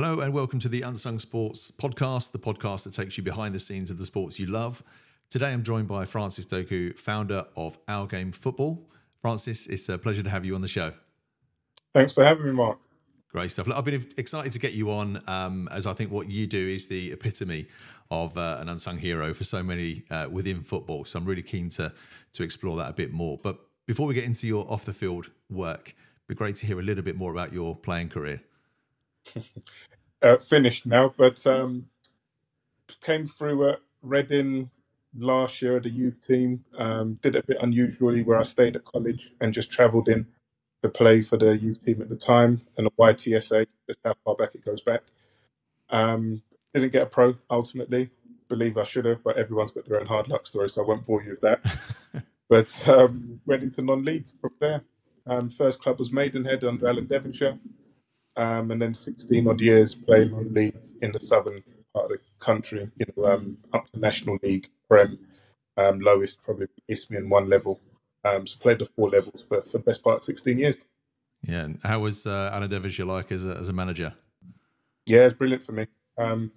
Hello and welcome to the Unsung Sports podcast, the podcast that takes you behind the scenes of the sports you love. Today I'm joined by Francis Duku, founder of Our Game Football. Francis, it's a pleasure to have you on the show. Thanks for having me, Mark. Great stuff. I've been excited to get you on as I think what you do is the epitome of an unsung hero for so many within football. So I'm really keen to explore that a bit more. But before we get into your off-the-field work, it'd be great to hear a little bit more about your playing career. Finished now, but came through at Reading last year at the youth team. Did it a bit unusually where I stayed at college and just travelled in to play for the youth team at the time and the YTSA, just how far back it goes back. Didn't get a pro ultimately. Believe I should have, but everyone's got their own hard luck story, so I won't bore you with that. But went into non-league from there. First club was Maidenhead under Alan Devonshire. And then 16 odd years playing on league in the southern part of the country, up to National League, Prem, lowest probably Isthmian one level. So played the four levels for the best part of 16 years. Yeah, and how was Alan Devonshire like as a manager? Yeah, it's brilliant for me. So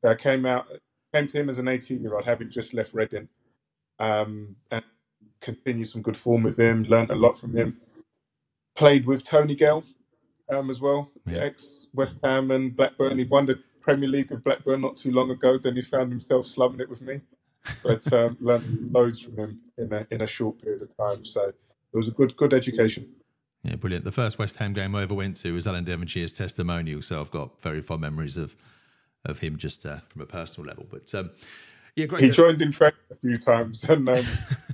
I came to him as an 18-year-old, having just left Reading, and continued some good form with him, learned a lot from him. Played with Tony Gale, as well, ex-West Ham and Blackburn. He won the Premier League with Blackburn not too long ago. Then he found himself slumming it with me. But learned loads from him in a short period of time. So it was a good education. Yeah, brilliant. The first West Ham game I ever went to was Alan Devonshire's testimonial. So I've got very fond memories of him just from a personal level. But yeah, great. He joined in training a few times, and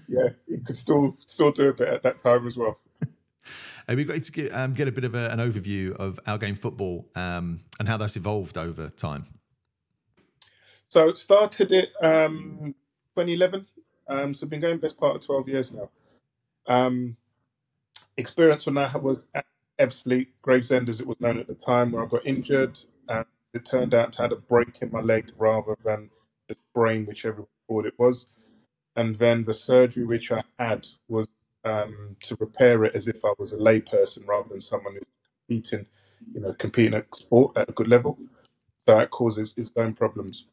yeah, he could still do a bit at that time as well. It'd be great to get a bit of an overview of Our Game Football and how that's evolved over time. So it started it 2011. So I've been going best part of 12 years now. Experience when I was at Ebbsfleet, Gravesend as it was known at the time, where I got injured. It turned out to have a break in my leg rather than the sprain, which everyone thought it was. And then the surgery which I had was to repair it as if I was a layperson rather than someone who's competing at sport at a good level. So that causes its own problems.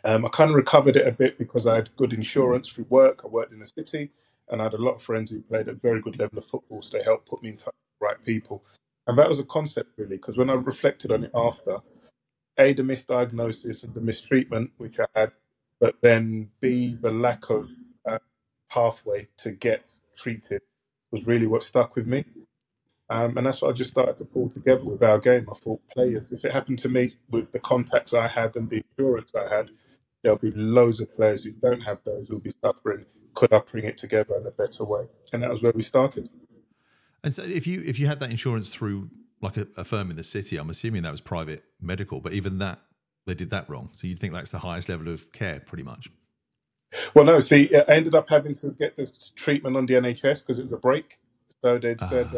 I kind of recovered it a bit because I had good insurance through work. I worked in the city and I had a lot of friends who played at a very good level of football, so they helped put me in touch with the right people. And that was a concept really, because when I reflected on it after, A, the misdiagnosis and the mistreatment which I had, but then B, the lack of pathway to get treated was really what stuck with me. And that's what I just started to pull together with Our Game. I thought, players, if it happened to me with the contacts I had and the insurance I had, there'll be loads of players who don't have those who'll be suffering. Could I bring it together in a better way? And that was where we started. And so if you had that insurance through like a firm in the city, I'm assuming that was private medical, but even that, they did that wrong. So you'd think that's the highest level of care pretty much. Well, no, see, I ended up having to get this treatment on the NHS because it was a break. So they'd said,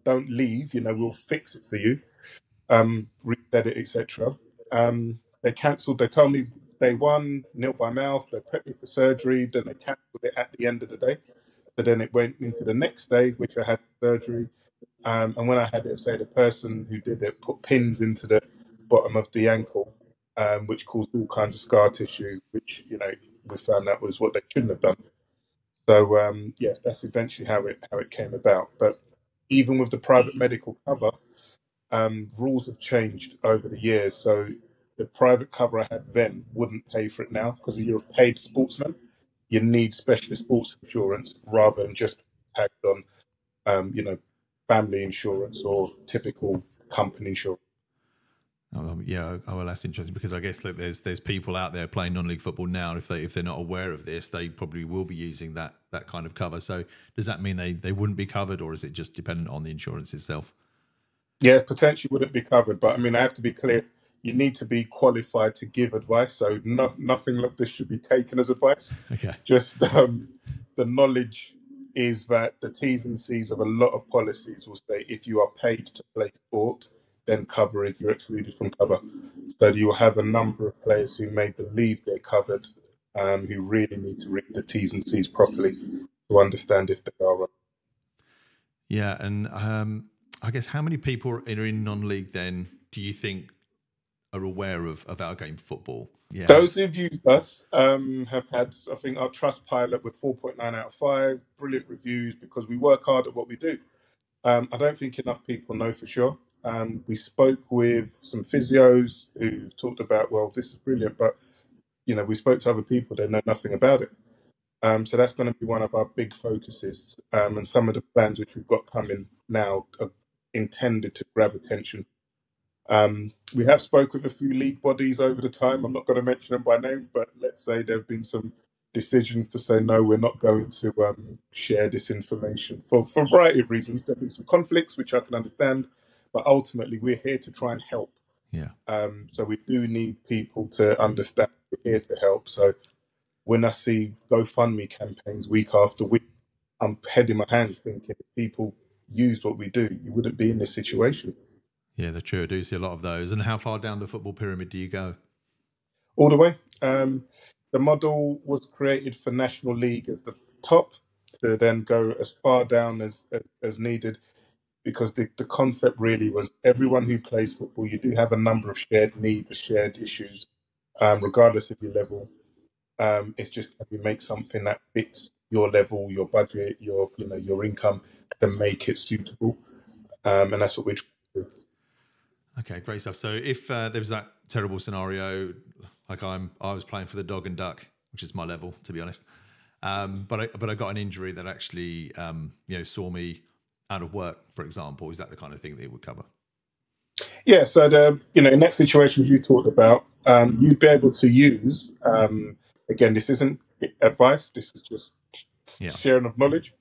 don't leave, we'll fix it for you, reset it, etc. They cancelled, they told me day one, nil by mouth, they prepped me for surgery, then they cancelled it at the end of the day. So then it went into the next day, which I had surgery. And when I had it, say the person who did it put pins into the bottom of the ankle, which caused all kinds of scar tissue, which, we found that was what they shouldn't have done. So, yeah, that's eventually how it came about. But even with the private medical cover, rules have changed over the years. So the private cover I had then wouldn't pay for it now because you're a paid sportsman. You need specialist sports insurance rather than just tagged on, family insurance or typical company insurance. Yeah, well, that's interesting because I guess there's people out there playing non-league football now, and if they're not aware of this, they probably will be using that kind of cover. So does that mean they wouldn't be covered, or is it just dependent on the insurance itself? Yeah, potentially wouldn't be covered, but I mean, I have to be clear. You need to be qualified to give advice, so nothing like this should be taken as advice. Okay. Just the knowledge is that the T's and C's of a lot of policies will say if you are paid to play sport, then cover it, you're excluded from cover. So you will have a number of players who may believe they're covered, who really need to read the T's and C's properly to understand if they are right. Yeah, and I guess how many people are in non-league then do you think are aware of our game football. Yeah, Those who've used us have had, I think, our trust pilot with 4.9 out of 5, brilliant reviews because we work hard at what we do. I don't think enough people know for sure. We spoke with some physios who talked about, well, this is brilliant, but we spoke to other people, they know nothing about it. So that's going to be one of our big focuses. And some of the plans which we've got coming now are intended to grab attention. We have spoke with a few league bodies over the time. I'm not going to mention them by name, but let's say there have been some decisions to say no, we're not going to share this information for a variety of reasons. There have been some conflicts, which I can understand, but ultimately we're here to try and help. yeah, So we do need people to understand we're here to help. So when I see GoFundMe campaigns week after week, I'm heading my hands thinking if people used what we do, you wouldn't be in this situation. yeah. They're true. I do see a lot of those. And how far down the football pyramid do you go? All the way. The model was created for National League as the top to then go as far down as needed because the concept really was everyone who plays football, you do have a number of shared needs, shared issues, regardless of your level. It's just can you make something that fits your level, your budget, your income to make it suitable, and that's what we're trying to do. Okay, great stuff. So if there was that terrible scenario, like I was playing for the dog and duck, which is my level, to be honest. But I got an injury that actually saw me out of work, for example. Is that the kind of thing that it would cover? Yeah, so in that situation you talked about, you'd be able to use. Again, this isn't advice. This is just Yeah, sharing of knowledge.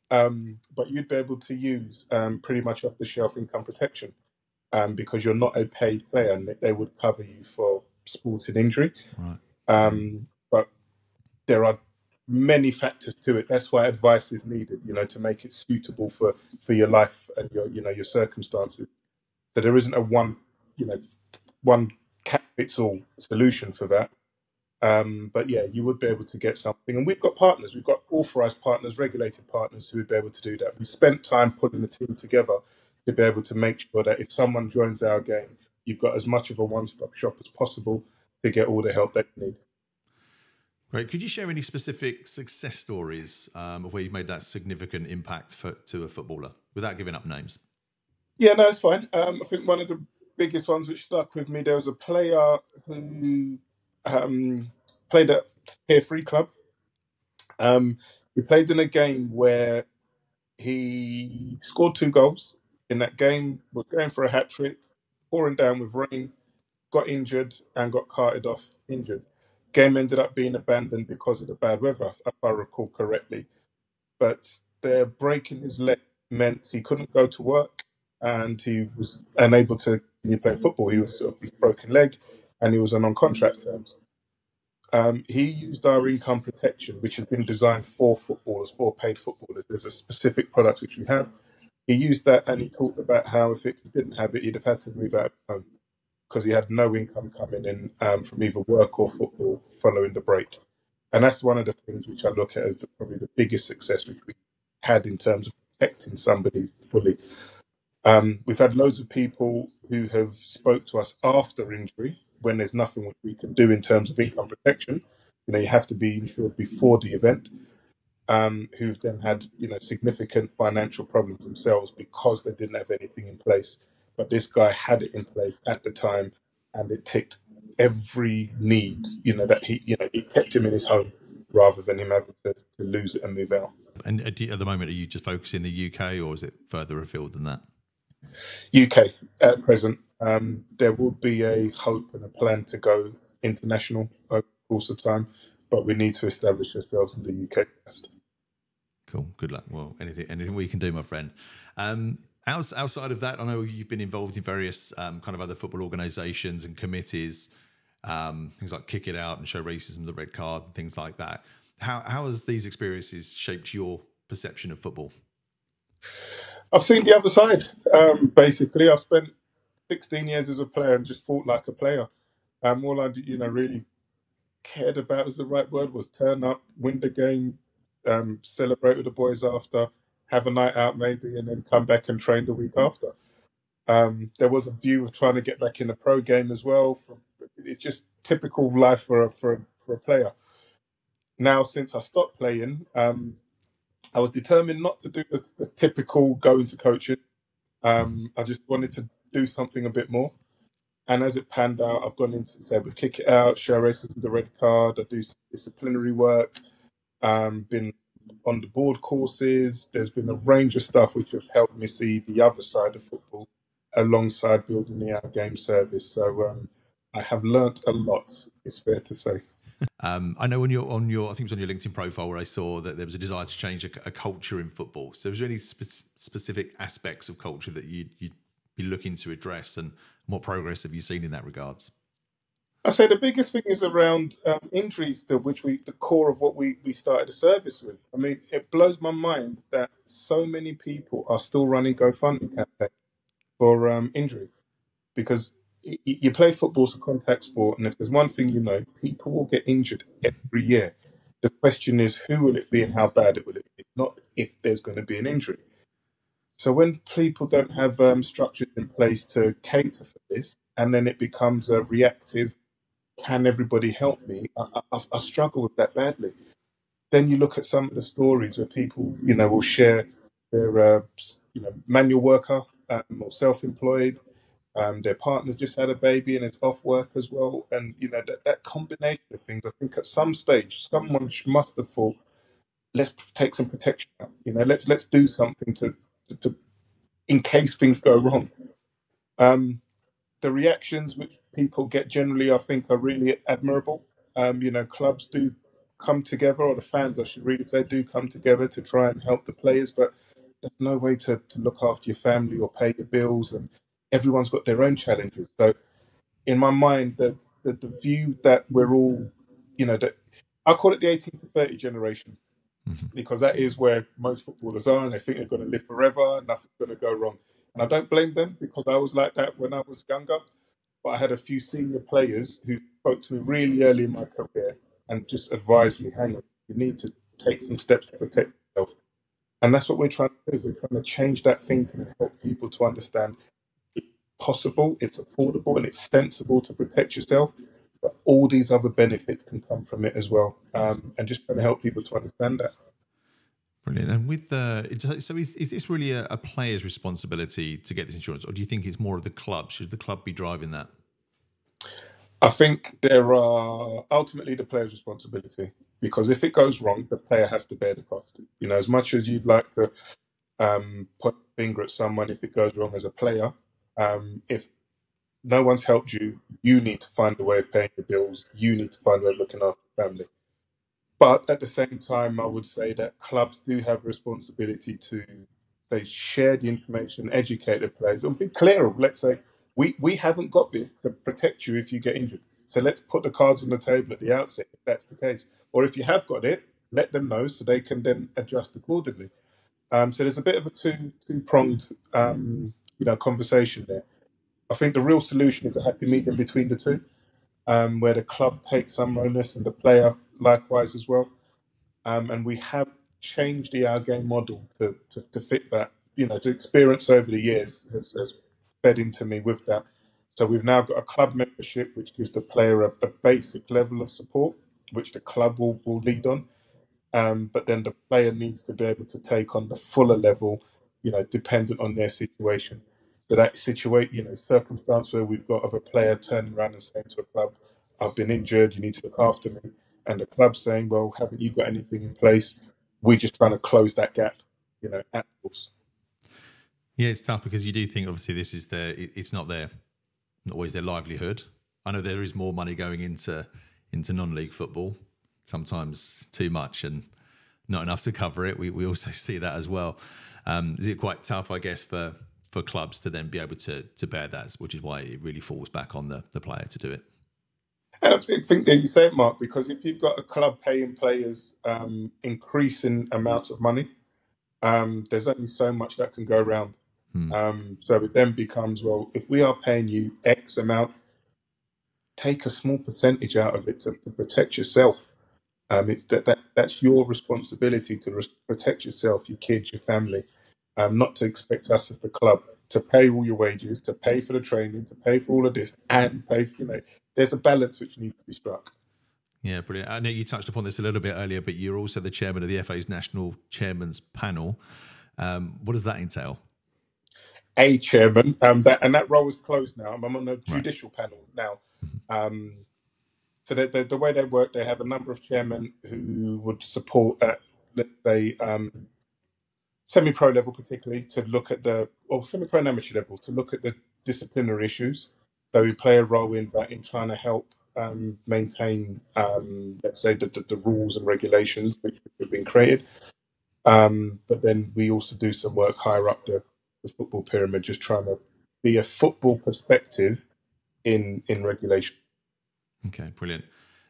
But you'd be able to use pretty much off the shelf income protection because you're not a paid player, and they would cover you for sporting injury. right. But there are many factors to it. That's why advice is needed, to make it suitable for your life and your circumstances. So there isn't a one cap fits all solution for that. But yeah, you would be able to get something. And we've got partners, we've got authorized partners, regulated partners who would be able to do that. We spent time putting the team together to be able to make sure that if someone joins our game, you've got as much of a one-stop shop as possible to get all the help they need. Great. Could you share any specific success stories of where you've made that significant impact to a footballer without giving up names? Yeah, no, it's fine. I think one of the biggest ones which stuck with me, there was a player who played at Tier 3 club. He played in a game where he scored 2 goals in that game, was going for a hat trick, pouring down with rain, got injured and got carted off injured. Game ended up being abandoned because of the bad weather, if I recall correctly. But the breaking his leg meant he couldn't go to work and he was unable to continue playing football. He was sort of his broken leg and he was on contract terms. He used our income protection, which has been designed for footballers, for paid footballers. There's a specific product which we have. He used that and he talked about how if he didn't have it, he'd have had to move out of home because he had no income coming in from either work or football following the break. And that's one of the things which I look at as probably the biggest success which we had in terms of protecting somebody fully. We've had loads of people who have spoke to us after injury when there's nothing which we can do in terms of income protection. You have to be insured before the event. Who've then had significant financial problems themselves because they didn't have anything in place. But this guy had it in place at the time, and it ticked every need. That it kept him in his home rather than him having to lose it and move out. And at the moment, are you just focusing in the UK or is it further afield than that? UK at present. There will be a hope and a plan to go international over the course of time, but we need to establish ourselves in the UK first. Cool. Good luck. Well, anything we can do, my friend. Outside of that, I know you've been involved in various kind of other football organisations and committees, things like Kick It Out and Show Racism the Red Card, and things like that. How has these experiences shaped your perception of football? I've seen the other side. Basically, I've spent 16 years as a player and just fought like a player. All I really cared about, is the right word, was turn up, win the game, celebrate with the boys after, have a night out maybe, and then come back and train the week after. There was a view of trying to get back in the pro game as well. It's just typical life for a player. Now, since I stopped playing, I was determined not to do the typical go into coaching. I just wanted to do something a bit more. And as it panned out, I've gone into, say, we kick it out, show races with the red card. I do some disciplinary work. Been on the board courses. There's been a range of stuff which have helped me see the other side of football alongside building the out game service. So I have learnt a lot, it's fair to say. I know when you're on your, I think it was on your LinkedIn profile where I saw that there was a desire to change a culture in football. So was there any specific aspects of culture that you'd be looking to address, and what progress have you seen in that regards? I say the biggest thing is around injuries, still, which the core of what we started the service with. I mean, it blows my mind that so many people are still running GoFundMe campaigns for injury, because you play football, it's a contact sport, and if there's one thing you know, people will get injured every year. The question is, who will it be and how bad it will it be, not if there's going to be an injury. So when people don't have structures in place to cater for this, and then it becomes a reactive, can everybody help me? I struggle with that badly. Then you look at some of the stories where people, will share their, manual worker or self-employed. Their partner just had a baby and it's off work as well. And, that combination of things, I think at some stage, someone must have thought, let's take some protection out. Let's do something to in case things go wrong. The reactions which people get generally, I think, are really admirable. Clubs do come together, or the fans, I should really say, do come together to try and help the players, but there's no way to look after your family or pay your bills, and everyone's got their own challenges. So, in my mind, the view that we're all, that I call it the 18 to 30 generation, because that is where most footballers are, and they think they're going to live forever, nothing's going to go wrong. And I don't blame them, because I was like that when I was younger. But I had a few senior players who spoke to me really early in my career and just advised me, hang on, you need to take some steps to protect yourself. And that's what we're trying to do. We're trying to change that thinking and help people to understand it's possible, it's affordable, and it's sensible to protect yourself. But all these other benefits can come from it as well. And just trying to help people to understand that. Brilliant. And with so is this really a player's responsibility to get this insurance, or do you think it's more of the club? Should the club be driving that? I think there are ultimately the player's responsibility, because if it goes wrong, the player has to bear the cost. As much as you'd like to point a finger at someone if it goes wrong as a player, if no one's helped you, you need to find a way of paying your bills. You need to find a way of looking after your family. But at the same time, I would say that clubs do have a responsibility to, say, share the information, educate the players, and be clear. Let's say we haven't got this to protect you if you get injured. So let's put the cards on the table at the outset if that's the case. Or if you have got it, let them know so they can then adjust accordingly. So there's a bit of a two-pronged conversation there. I think the real solution is a happy medium between the two, where the club takes some onus and the player likewise as well. And we have changed the our game model to fit that. To experience over the years has fed into me with that. So we've now got a club membership, which gives the player a basic level of support, which the club will lead on. But then the player needs to be able to take on the fuller level, dependent on their situation. So that circumstance where we've got of a player turning around and saying to a club, I've been injured, you need to look after me. And the club saying, well, haven't you got anything in place? We're just trying to close that gap, at course. Yeah, it's tough because you do think obviously this is it's not always their livelihood. I know there is more money going into non-league football, sometimes too much and not enough to cover it. We also see that as well. Is it quite tough, I guess, for clubs to then be able to bear that, which is why it really falls back on the player to do it? And I think that you say it, Mark, because if you've got a club paying players increasing amounts of money, there's only so much that can go around. So it then becomes, well, if we are paying you X amount, take a small percentage out of it to protect yourself. It's that's your responsibility to protect yourself, your kids, your family, not to expect us as the club to pay all your wages, to pay for the training, to pay for all of this, and pay for, there's a balance which needs to be struck. Yeah, brilliant. I know you touched upon this a little bit earlier, but you're also the chairman of the FA's National Chairman's Panel. What does that entail? A chairman, that role is closed now. I'm on the Right. judicial panel now. So the way they work, they have a number of chairmen who would support at, let's say, semi-pro level, particularly to look at or semi-pro and amateur level to look at the disciplinary issues. So we play a role in that, in trying to help maintain, let's say, the rules and regulations which have been created. But then we also do some work higher up the football pyramid, just trying to be a football perspective in regulation. Okay, brilliant.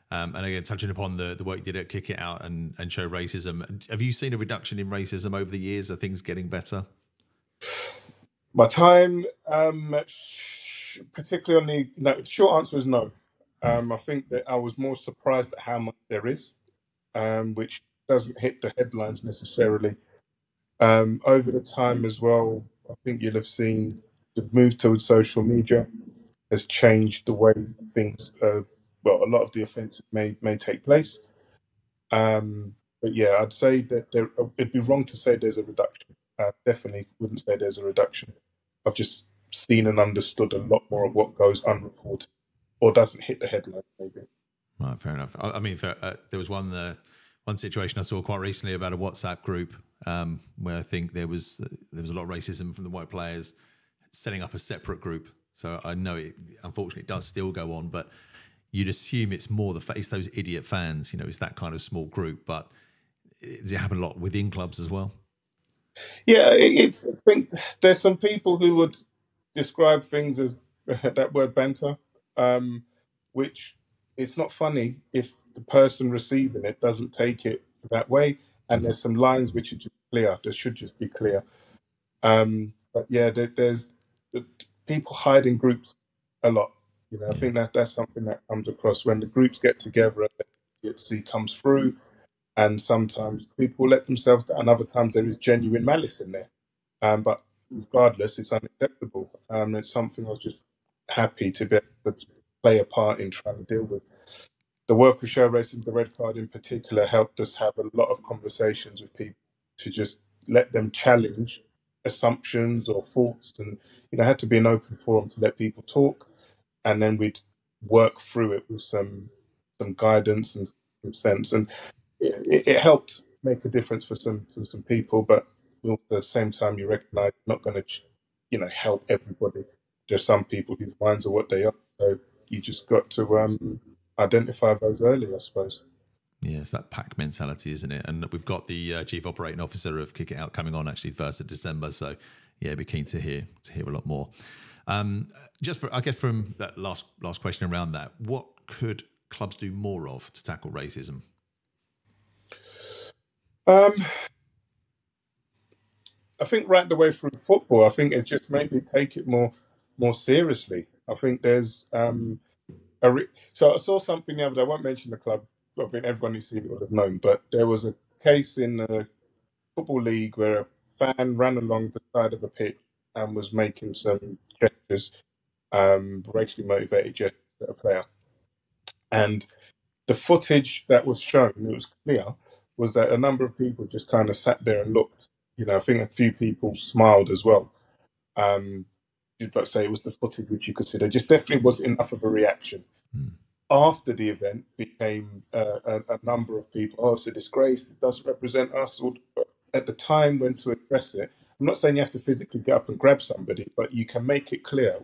And again, touching upon the work you did at Kick It Out and Show Racism, have you seen a reduction in racism over the years? Are things getting better? My time, particularly on the short answer is no. I think that I was more surprised at how much there is, which doesn't hit the headlines necessarily. Over the time as well, I think you'll have seen the move towards social media has changed the way things, a lot of the offences may take place. But yeah, I'd say that it'd be wrong to say there's a reduction. Definitely wouldn't say there's a reduction. I've just seen and understood a lot more of what goes unreported or doesn't hit the headline, maybe. Right, fair enough. I mean, there was one situation I saw quite recently about a WhatsApp group where I think there was a lot of racism from the white players setting up a separate group. So I know it unfortunately does still go on, but you'd assume it's more it's those idiot fans. It's that kind of small group. But does it happen a lot within clubs as well? Yeah, I think there's some people who would describe things as that word banter, which it's not funny if the person receiving it doesn't take it that way. And there's some lines which are just clear. There should just be clear. But yeah, there's people hide in groups a lot. I think that's something that comes across when the groups get together and the comes through. And sometimes people let themselves down. Other times there is genuine malice in there. But regardless, it's unacceptable. It's something I was just happy to be able to play a part in trying to deal with. The work with Show Racing, the red card in particular, helped us have a lot of conversations with people to just let them challenge assumptions or thoughts. And, had to be an open forum to let people talk. And then we'd work through it with some guidance and some sense. And it helped make a difference for some people, but at the same time, you recognise you're not going to, help everybody. There's some people whose minds are what they are, so you just got to identify those early, I suppose. Yeah, it's that pack mentality, isn't it? And we've got the chief operating officer of Kick It Out coming on actually 1st of December, so yeah, be keen to hear a lot more. I guess from that last question around that, what could clubs do more of to tackle racism? I think right the way through football, I think it's just maybe take it more seriously. I think there's so I saw something the other day. I won't mention the club. I mean, everyone who's seen it would have known, but there was a case in the football league where a fan ran along the side of a pitch and was making some gestures, racially motivated gestures at a player, and the footage that was shown, it was clear, was that a number of people just kind of sat there and looked. I think a few people smiled as well. But say it was the footage which you could see. There just definitely wasn't enough of a reaction. After the event, became a number of people. Oh, it's a disgrace. It doesn't represent us. At the time, when to address it, I'm not saying you have to physically get up and grab somebody, but you can make it clear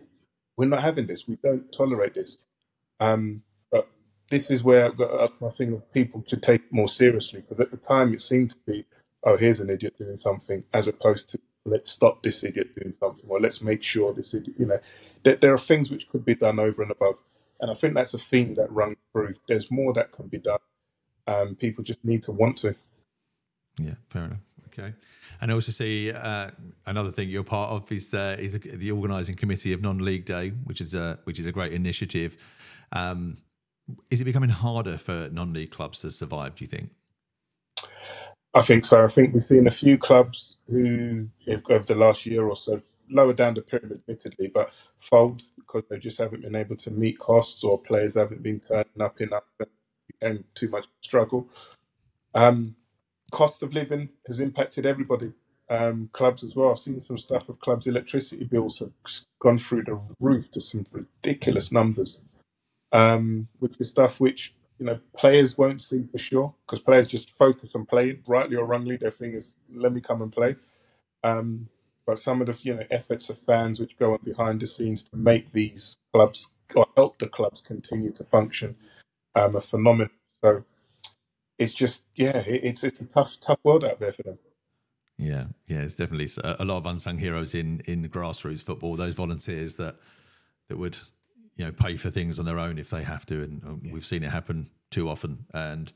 we're not having this. We don't tolerate this. But this is where I think people should take it more seriously, because at the time it seemed to be, oh, here's an idiot doing something, as opposed to let's stop this idiot doing something, or let's make sure this idiot, there are things which could be done over and above. And I think that's a theme that runs through. There's more that can be done. People just need to want to. Yeah, fair enough. Okay. And I also see another thing you're part of is the organising committee of Non-League Day, which is a great initiative. Is it becoming harder for non-league clubs to survive, do you think? I think so. I think we've seen a few clubs who, over the last year or so, lower down the pyramid, admittedly, but fold because they just haven't been able to meet costs, or players haven't been turning up enough, and became too much struggle. Cost of living has impacted everybody. Clubs as well. I've seen some stuff of clubs' electricity bills have gone through the roof to some ridiculous numbers, which is stuff which players won't see for sure, because players just focus on playing, rightly or wrongly. Their thing is, let me come and play. But some of the efforts of fans which go on behind the scenes to make these clubs, or help the clubs continue to function, are phenomenal. So it's just, it's a tough world out there for them. Yeah, it's definitely a lot of unsung heroes in grassroots football. Those volunteers that would pay for things on their own if they have to, and we've seen it happen too often. And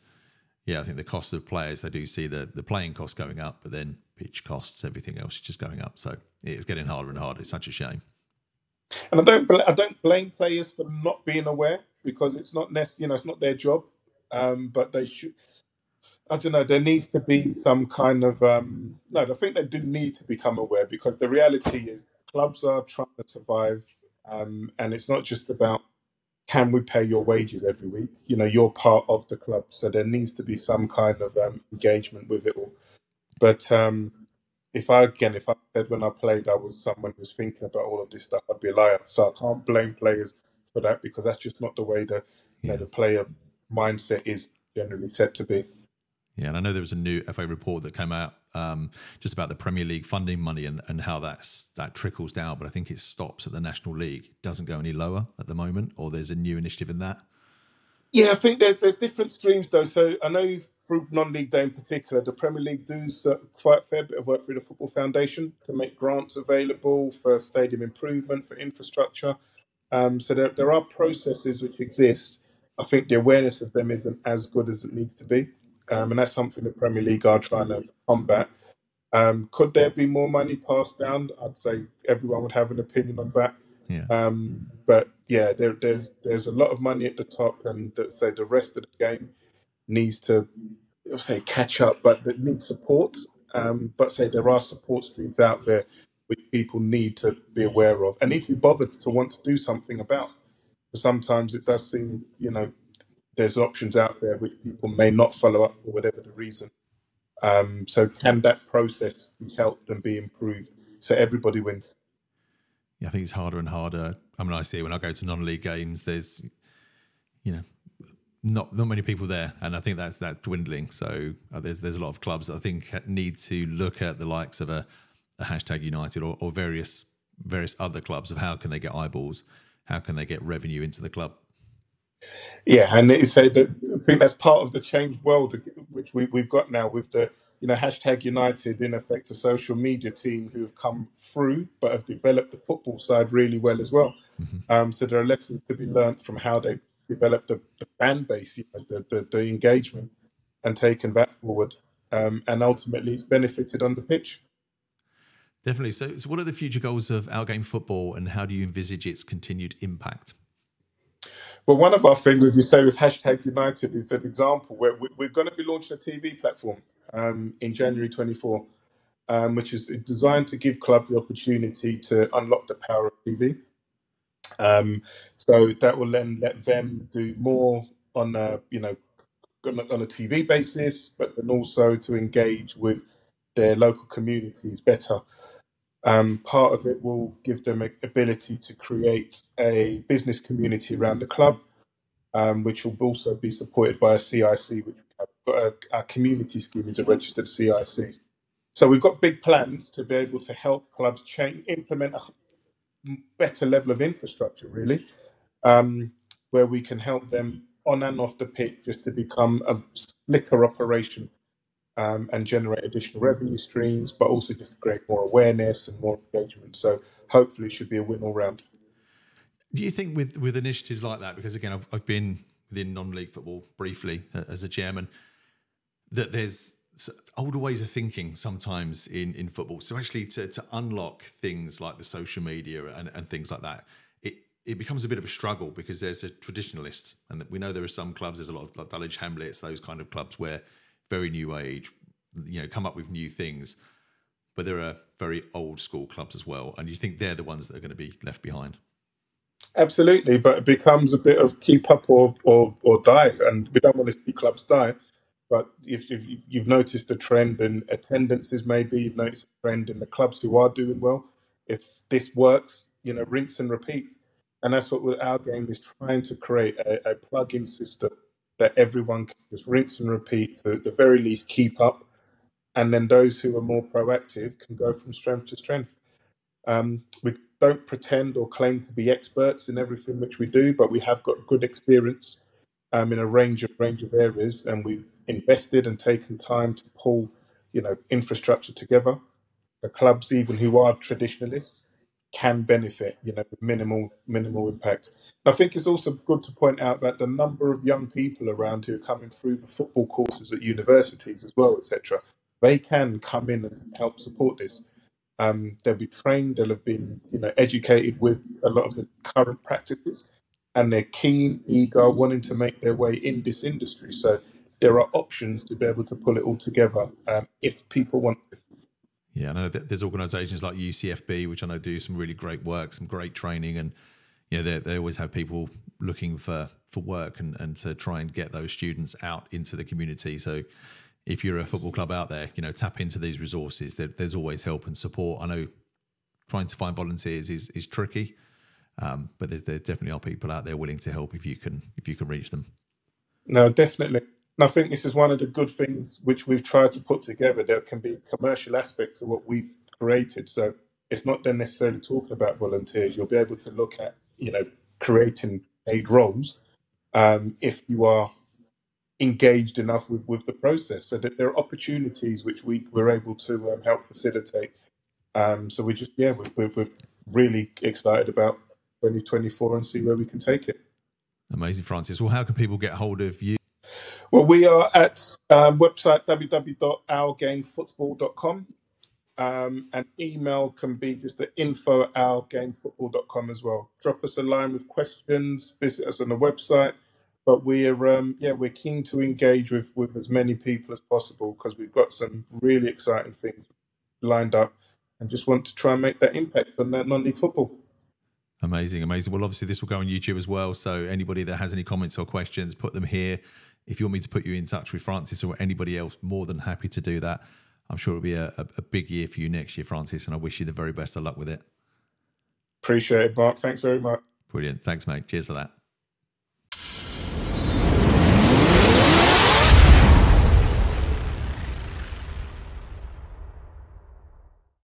I think the cost of players, they do see the playing costs going up, but then pitch costs, everything else is just going up. So it's getting harder and harder. It's such a shame. And I don't blame players for not being aware, because it's not it's not their job. But they should. I don't know. There needs to be some kind of no. I think they do need to become aware, because the reality is clubs are trying to survive, and it's not just about, can we pay your wages every week? You're part of the club, so there needs to be some kind of engagement with it all. But if I said when I played I was someone who's thinking about all of this stuff, I'd be a liar. So I can't blame players for that, because that's just not the way the player mindset is generally said to be. Yeah, and I know there was a new FA report that came out just about the Premier League funding money and how that trickles down, but I think it stops at the National League. It doesn't go any lower at the moment, or there's a new initiative in that. Yeah, I think there's different streams though. So I know through non-league day in particular, the Premier League do quite a fair bit of work through the Football Foundation to make grants available for stadium improvement, for infrastructure. So there are processes which exist. I think the awareness of them isn't as good as it needs to be, and that's something the Premier League are trying to combat. Could there be more money passed down? I'd say everyone would have an opinion on that. Yeah. But there's a lot of money at the top, and say the rest of the game needs to catch up, but it needs support. But say there are support streams out there which people need to be aware of and need to be bothered to want to do something about. Sometimes it does seem, there's options out there which people may not follow up for whatever the reason. So can that process be helped and be improved so everybody wins? Yeah, I think it's harder and harder. I mean, I see it when I go to non-league games. There's, not many people there, and I think that's dwindling. So there's a lot of clubs that I think need to look at the likes of a hashtag United or various other clubs of how can they get eyeballs, how can they get revenue into the club. Yeah, and I think that's part of the changed world which we've got now with the hashtag United, in effect a social media team who have come through but have developed the football side really well as well. Mm-hmm. So there are lessons to be learned from how they developed the fan base, the engagement, and taken that forward. And ultimately it's benefited on the pitch. Definitely. So what are the future goals of Outgame Football, and how do you envisage its continued impact? Well, one of our things, as you say, with hashtag United is an example where we're going to be launching a TV platform in January 24, which is designed to give clubs the opportunity to unlock the power of TV. So that will then let them do more on a TV basis, but then also to engage with their local communities better. Part of it will give them an ability to create a business community around the club, which will also be supported by a CIC, which we've got a community scheme is a registered CIC. So we've got big plans to be able to help clubs implement a better level of infrastructure, really, where we can help them on and off the pitch just to become a slicker operation, and generate additional revenue streams, but also just to create more awareness and more engagement. So hopefully it should be a win all round. Do you think with initiatives like that, because again, I've been within non-league football briefly as a chairman, that there's older ways of thinking sometimes in football. So actually to unlock things like the social media and things like that, it becomes a bit of a struggle, because there's a traditionalist, and we know there are some clubs, there's a lot of like Dulwich Hamlets, those kind of clubs where very new age, come up with new things. but there are very old school clubs as well, and you think they're the ones that are going to be left behind. Absolutely, but it becomes a bit of keep up or die, and we don't want to see clubs die. But if you've noticed a trend in attendances, maybe you've noticed a trend in the clubs who are doing well. If this works, rinse and repeat, and that's what our game is trying to create a plug-in system that everyone can just rinse and repeat to at the very least keep up, and then those who are more proactive can go from strength to strength. We don't pretend or claim to be experts in everything which we do, but we have got good experience in a range of areas, and we've invested and taken time to pull, infrastructure together. The clubs, even who are traditionalists, can benefit, with minimal impact. I think it's also good to point out that the number of young people around who are coming through the football courses at universities as well, etc., they can come in and help support this. They'll be trained, they'll have been, educated with a lot of the current practices, and they're keen, eager, wanting to make their way in this industry. So there are options to be able to pull it all together if people want to. Yeah, I know that there's organisations like UCFB, which I know do some really great work, some great training, and they always have people looking for work and to try and get those students out into the community. So if you're a football club out there, tap into these resources. There's always help and support. I know trying to find volunteers is tricky, but there definitely are people out there willing to help if you can reach them. No, definitely. And I think this is one of the good things which we've tried to put together. There can be commercial aspects of what we've created. So it's not then necessarily talking about volunteers. You'll be able to look at, creating paid roles if you are engaged enough with the process. So that there are opportunities which we're able to help facilitate. So we just, we're really excited about 2024 and see where we can take it. Amazing, Francis. Well, how can people get hold of you? Well, we are at website www.ourgamefootball.com, and email can be just the info@ourgamefootball.com as well. Drop us a line with questions, visit us on the website. But we're keen to engage with as many people as possible because we've got some really exciting things lined up and just want to try and make that impact on that non-league football. Amazing. Well, obviously this will go on YouTube as well. So anybody that has any comments or questions, put them here. If you want me to put you in touch with Francis or anybody else, more than happy to do that. I'm sure it'll be a big year for you next year, Francis, and I wish you the very best of luck with it. Appreciate it, Mark. Thanks very much. Brilliant. Thanks, mate. Cheers for that.